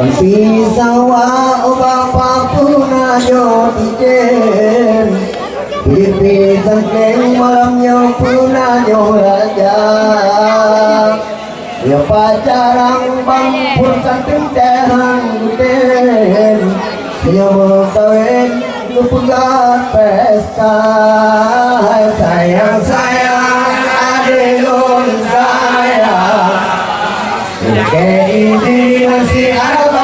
Pisawa bapa puna yo tijen pipi sangkeng malamnya puna yo raja ya pacarang bang pun santeng terang guden ya kawin lupugat pesta sayang sayang adilun saya kayak ini masih ada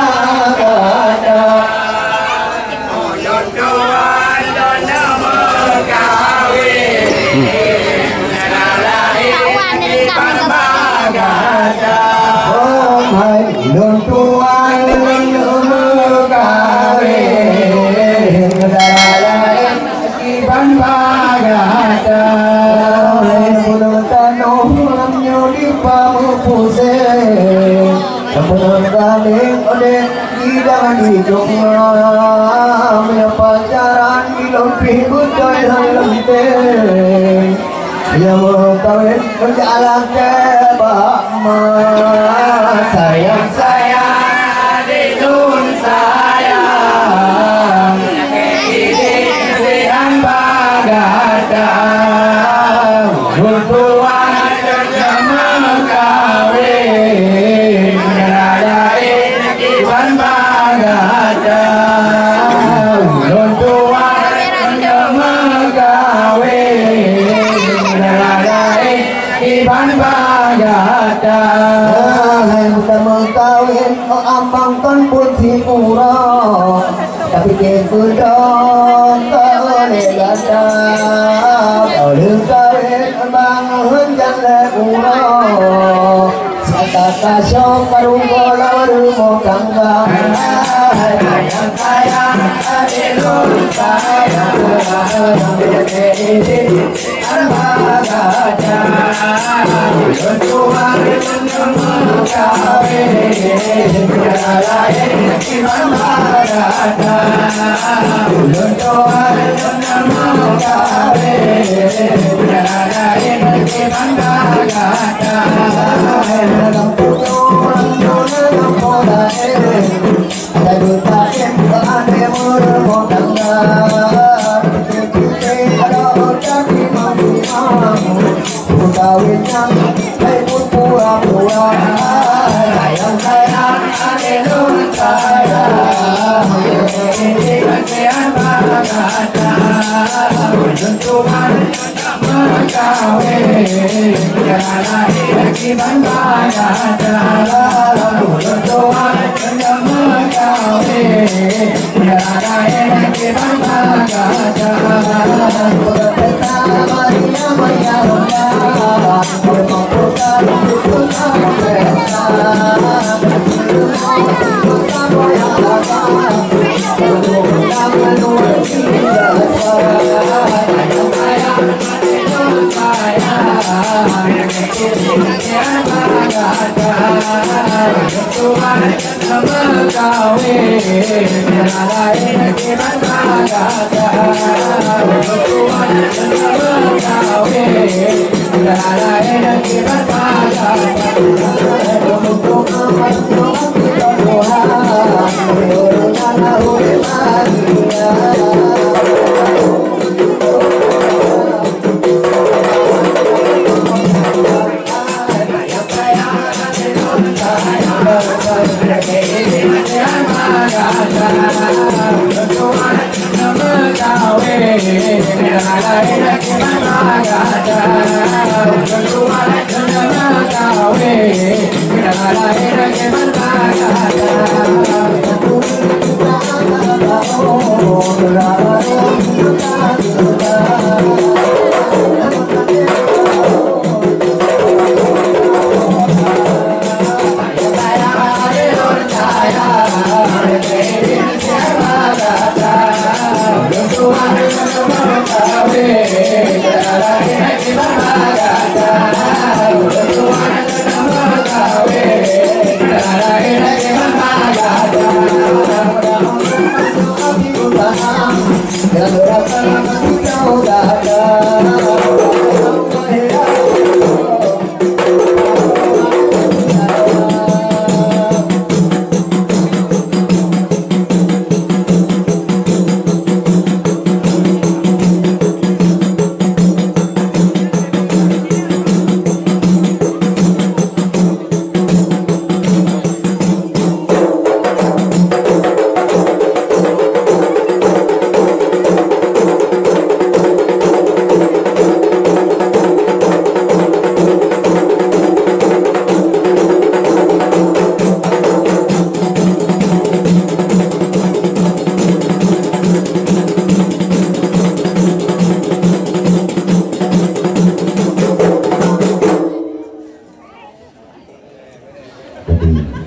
pacaran di lopi budaya lembeng ya mau kawin berjalan ke bakma sayang sayang adilun sayang ini siang bagadang bertuan jama kawin ngadain iban bagadang Iban bagata Kamu kawin ambang kon pun si pura tapi kekudon kawin gata Kau kawin bang hunjan le pura Sata kasok parugo lawaru mokangga Sayang sayang adilun sayang jadi